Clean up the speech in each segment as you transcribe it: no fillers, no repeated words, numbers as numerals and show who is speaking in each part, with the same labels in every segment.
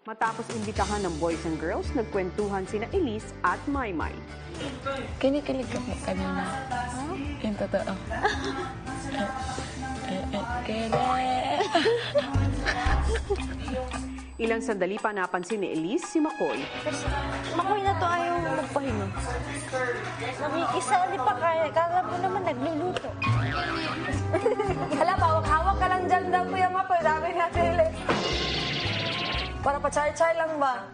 Speaker 1: Matapos imbitahan ng boys and girls, nagkwentuhan sina Elise at Maymay.
Speaker 2: Kinikilig ka po kanina. Yung totoo. Kilig.
Speaker 1: Ilang sandali pa napansin ni Elise si Makoy.
Speaker 2: Makoy na to ayaw magpahinga. Nakikisali pa kaya. Kala mo naman nagluluto.
Speaker 3: Hala, hawak-hawak ka lang dyan daw, Kuya Makoy. Sabi nga sila. Para pa-char-char lang ba?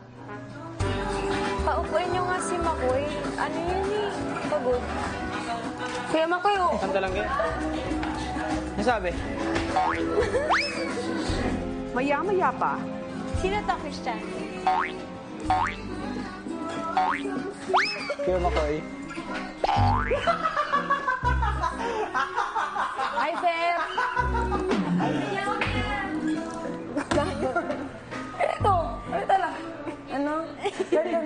Speaker 2: Paupuin nyo nga si Makoy. Ano yun eh? Pagod.
Speaker 3: Kuya Makoy, oh.
Speaker 4: Kanta lang yan. Nasabi?
Speaker 1: Maya-maya pa,
Speaker 2: Sino to, Christian?
Speaker 4: Kuya Makoy.
Speaker 3: Hi, sir. Ito. Ito lang. Ano? Ganun.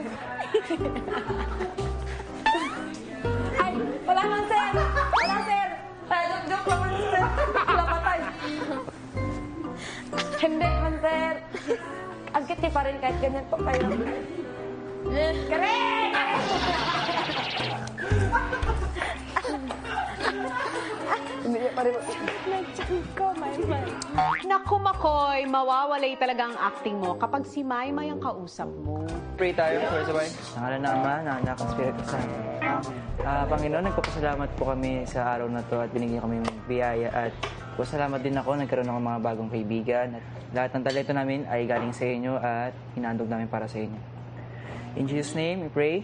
Speaker 3: Ay, wala man, sir. Wala, sir. Joke lang man, sir. Wala patay. Hindi man, sir. Ang kiti pa rin kahit ganyan po kayo. Correct! Hindi niya pa rin.
Speaker 2: Nag-chan ko, Maymay.
Speaker 1: naku Makoy, mawawalay talaga ang acting mo kapag si Maymay ang kausap mo.
Speaker 4: Pray tayo, first of all. Ang ngalan ng Ama, ng Anak, at Espiritu Santo. Panginoon, nagpapasalamat po kami sa araw na to at binigyan kami ng biyaya at salamat din ako, nagkaroon ako ng mga bagong kaibigan at lahat ng talento namin ay galing sa inyo at hinahandog namin para sa inyo. In Jesus' name, we pray.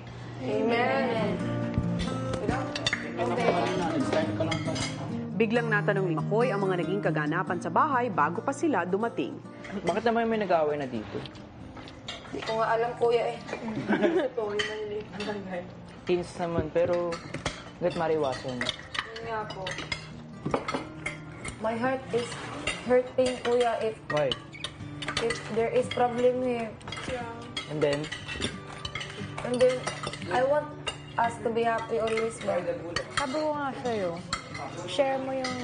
Speaker 1: Biglang natanong ni Makoy ang mga naging kaganapan sa bahay bago pa sila dumating.
Speaker 4: Bakit naman may nag-aaway na dito?
Speaker 3: Hindi ko nga alam, kuya eh.
Speaker 4: Teens naman, pero hanggat mariwasan.
Speaker 3: Yun nga po. My heart is hurting, kuya, if
Speaker 4: Why?
Speaker 3: there is problem here.
Speaker 4: And then,
Speaker 3: And then, I want us to be happy always, ba?
Speaker 2: Sabi ko nga sa'yo, share mo yung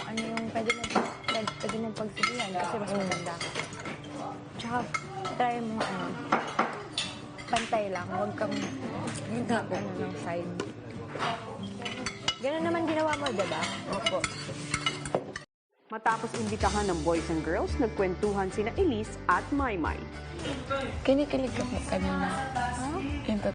Speaker 2: ano yung pwede mong pagsabihan kasi mas maganda ka. Tsaka, try mo ano, pantay lang, huwag kang ano ng side. Ganun naman ginawa mo, diba?
Speaker 3: Opo.
Speaker 1: Matapos imbitahan ng boys and girls, nagkwentuhan sina Elise at Maymay.
Speaker 2: Kinikilig ka po kanina. Yung